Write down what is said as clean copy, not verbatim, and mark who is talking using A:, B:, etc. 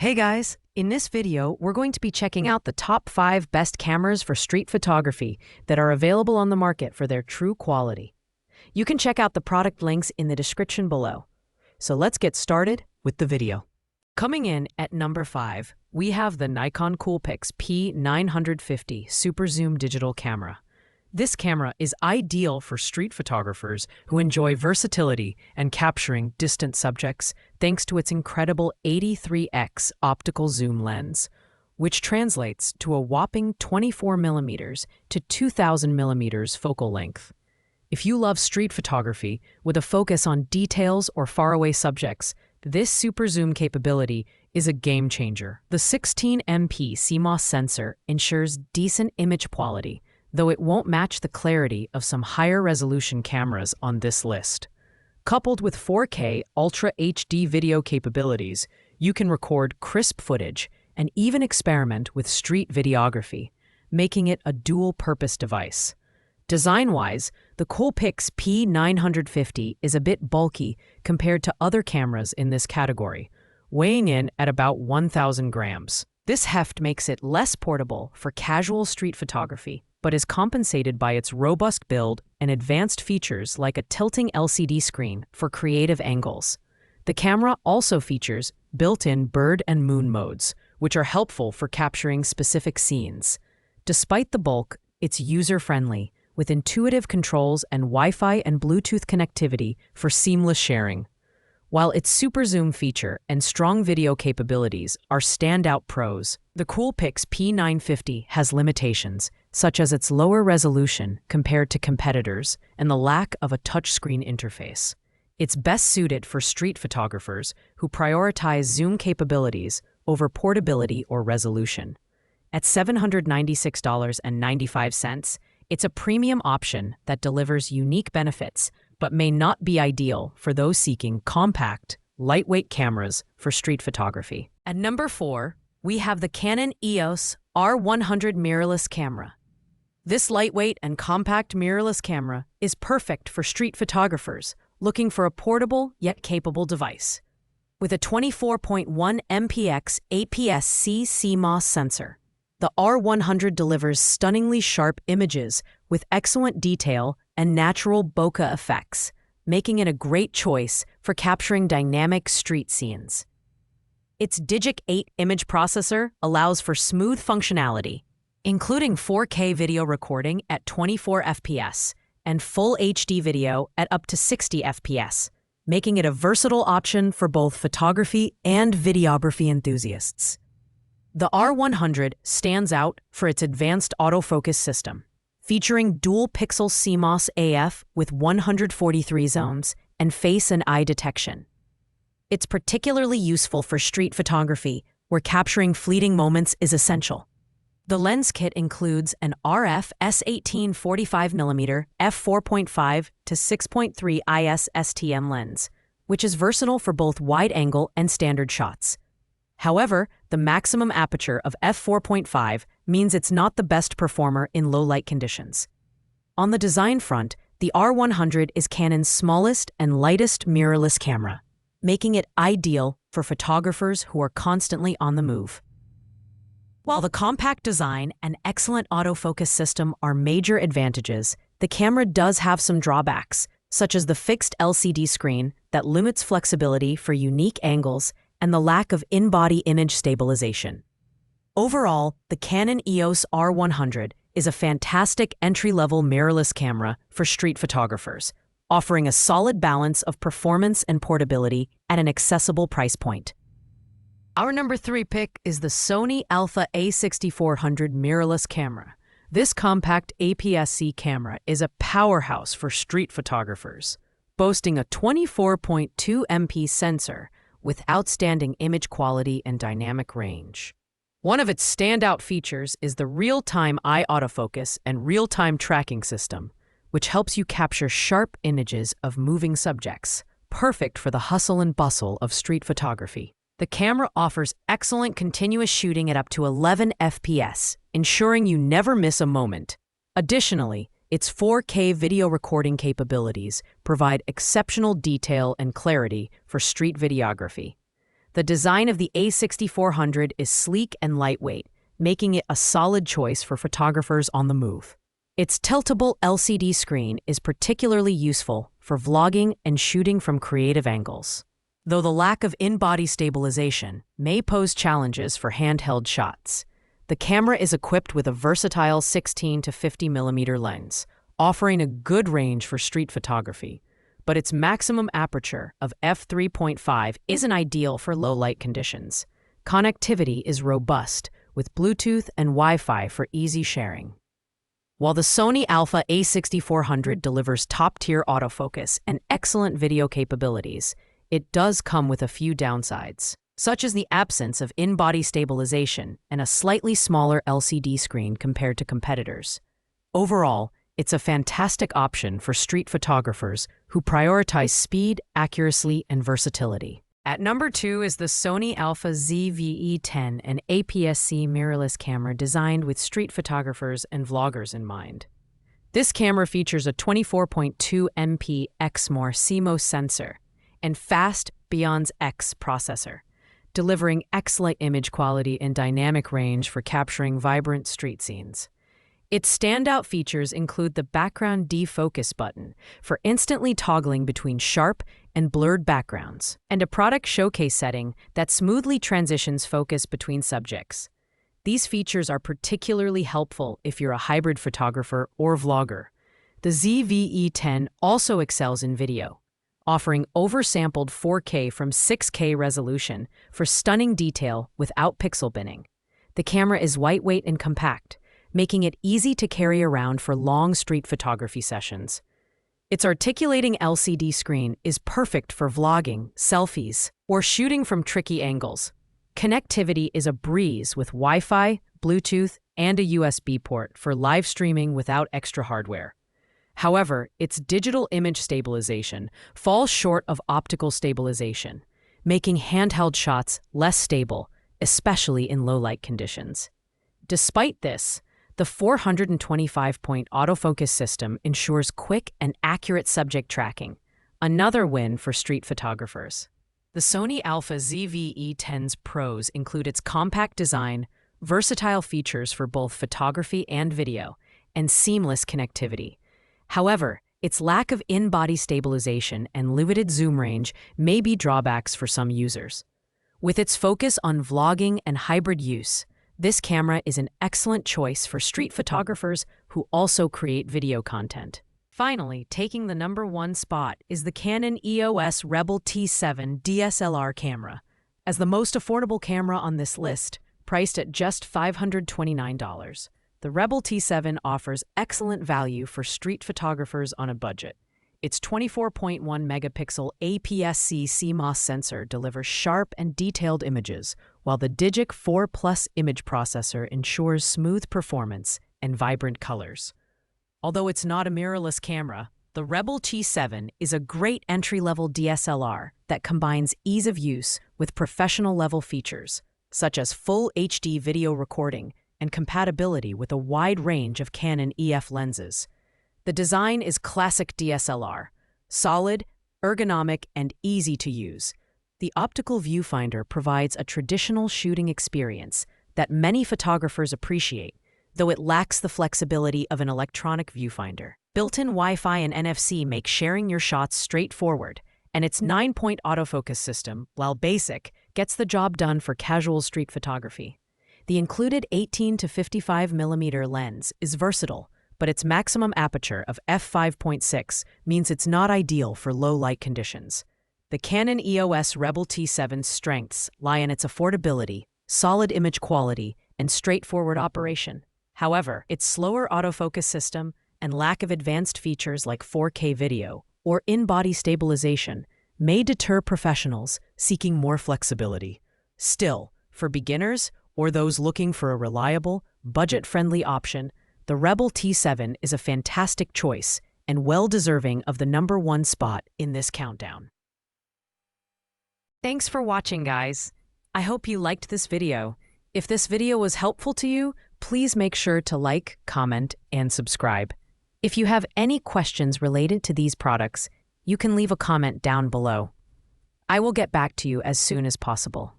A: Hey guys, in this video, we're going to be checking out the top 5 best cameras for street photography that are available on the market for their true quality. You can check out the product links in the description below. So let's get started with the video. Coming in at number 5, we have the Nikon COOLPIX P950 Super Zoom digital camera. This camera is ideal for street photographers who enjoy versatility and capturing distant subjects thanks to its incredible 83x optical zoom lens, which translates to a whopping 24mm to 2000mm focal length. If you love street photography with a focus on details or faraway subjects, this super zoom capability is a game changer. The 16MP CMOS sensor ensures decent image quality, though it won't match the clarity of some higher resolution cameras on this list. Coupled with 4K Ultra HD video capabilities, you can record crisp footage and even experiment with street videography, making it a dual-purpose device. Design-wise, the COOLPIX P950 is a bit bulky compared to other cameras in this category, weighing in at about 1,000 grams. This heft makes it less portable for casual street photography, but is compensated by its robust build and advanced features like a tilting LCD screen for creative angles. The camera also features built-in bird and moon modes, which are helpful for capturing specific scenes. Despite the bulk, it's user-friendly, with intuitive controls and Wi-Fi and Bluetooth connectivity for seamless sharing. While its super zoom feature and strong video capabilities are standout pros, the COOLPIX P950 has limitations, such as its lower resolution compared to competitors and the lack of a touchscreen interface. It's best suited for street photographers who prioritize zoom capabilities over portability or resolution. At $796.95, it's a premium option that delivers unique benefits, but may not be ideal for those seeking compact, lightweight cameras for street photography. At number 4, we have the Canon EOS R100 mirrorless camera. This lightweight and compact mirrorless camera is perfect for street photographers looking for a portable yet capable device. With a 24.1 MPx APS-C CMOS sensor, the R100 delivers stunningly sharp images with excellent detail and natural bokeh effects, making it a great choice for capturing dynamic street scenes. Its Digic 8 image processor allows for smooth functionality, including 4K video recording at 24 FPS and Full HD video at up to 60 FPS, making it a versatile option for both photography and videography enthusiasts. The R100 stands out for its advanced autofocus system, featuring dual-pixel CMOS AF with 143 zones and face and eye detection. It's particularly useful for street photography, where capturing fleeting moments is essential. The lens kit includes an RF S18 45mm f4.5 to 6.3 IS STM lens, which is versatile for both wide-angle and standard shots. However, the maximum aperture of f4.5 means it's not the best performer in low-light conditions. On the design front, the R100 is Canon's smallest and lightest mirrorless camera, making it ideal for photographers who are constantly on the move. While the compact design and excellent autofocus system are major advantages, the camera does have some drawbacks, such as the fixed LCD screen that limits flexibility for unique angles and the lack of in-body image stabilization. Overall, the Canon EOS R100 is a fantastic entry-level mirrorless camera for street photographers, offering a solid balance of performance and portability at an accessible price point. Our number 3 pick is the Sony Alpha A6400 mirrorless camera. This compact APS-C camera is a powerhouse for street photographers, boasting a 24.2 MP sensor with outstanding image quality and dynamic range. One of its standout features is the real-time eye autofocus and real-time tracking system, which helps you capture sharp images of moving subjects, perfect for the hustle and bustle of street photography. The camera offers excellent continuous shooting at up to 11 FPS, ensuring you never miss a moment. Additionally, its 4K video recording capabilities provide exceptional detail and clarity for street videography. The design of the A6400 is sleek and lightweight, making it a solid choice for photographers on the move. Its tiltable LCD screen is particularly useful for vlogging and shooting from creative angles. Though the lack of in-body stabilization may pose challenges for handheld shots, the camera is equipped with a versatile 16 to 50mm lens, offering a good range for street photography. But its maximum aperture of f3.5 isn't ideal for low-light conditions. Connectivity is robust, with Bluetooth and Wi-Fi for easy sharing. While the Sony Alpha A6400 delivers top-tier autofocus and excellent video capabilities, it does come with a few downsides, such as the absence of in-body stabilization and a slightly smaller LCD screen compared to competitors. Overall, it's a fantastic option for street photographers who prioritize speed, accuracy, and versatility. At number 2 is the Sony Alpha ZV-E10, an APS-C mirrorless camera designed with street photographers and vloggers in mind. This camera features a 24.2 MP Exmor CMOS sensor and fast Beyond's X processor, delivering excellent image quality and dynamic range for capturing vibrant street scenes. Its standout features include the background defocus button for instantly toggling between sharp and blurred backgrounds, and a product showcase setting that smoothly transitions focus between subjects. These features are particularly helpful if you're a hybrid photographer or vlogger. The ZV-E10 also excels in video, offering oversampled 4K from 6K resolution for stunning detail without pixel binning. The camera is lightweight and compact, making it easy to carry around for long street photography sessions. Its articulating LCD screen is perfect for vlogging, selfies, or shooting from tricky angles. Connectivity is a breeze with Wi-Fi, Bluetooth, and a USB port for live streaming without extra hardware. However, its digital image stabilization falls short of optical stabilization, making handheld shots less stable, especially in low-light conditions. Despite this, the 425-point autofocus system ensures quick and accurate subject tracking, another win for street photographers. The Sony Alpha ZV-E10's pros include its compact design, versatile features for both photography and video, and seamless connectivity. However, its lack of in-body stabilization and limited zoom range may be drawbacks for some users. With its focus on vlogging and hybrid use, this camera is an excellent choice for street photographers who also create video content. Finally, taking the number 1 spot is the Canon EOS Rebel T7 DSLR camera. As the most affordable camera on this list, priced at just $529, the Rebel T7 offers excellent value for street photographers on a budget. Its 24.1 megapixel APS-C CMOS sensor delivers sharp and detailed images, while the Digic 4 Plus image processor ensures smooth performance and vibrant colors. Although it's not a mirrorless camera, the Rebel T7 is a great entry-level DSLR that combines ease of use with professional-level features, such as full HD video recording and compatibility with a wide range of Canon EF lenses. The design is classic DSLR, solid, ergonomic, and easy to use. The optical viewfinder provides a traditional shooting experience that many photographers appreciate, though it lacks the flexibility of an electronic viewfinder. Built-in Wi-Fi and NFC make sharing your shots straightforward, and its 9-point autofocus system, while basic, gets the job done for casual street photography. The included 18 to 55mm lens is versatile, but its maximum aperture of f5.6 means it's not ideal for low-light conditions. The Canon EOS Rebel T7's strengths lie in its affordability, solid image quality, and straightforward operation. However, its slower autofocus system and lack of advanced features like 4K video or in-body stabilization may deter professionals seeking more flexibility. Still, for beginners or those looking for a reliable, budget-friendly option, the Rebel T7 is a fantastic choice and well-deserving of the number 1 spot in this countdown. Thanks for watching, guys. I hope you liked this video. If this video was helpful to you, please make sure to like, comment, and subscribe. If you have any questions related to these products, you can leave a comment down below. I will get back to you as soon as possible.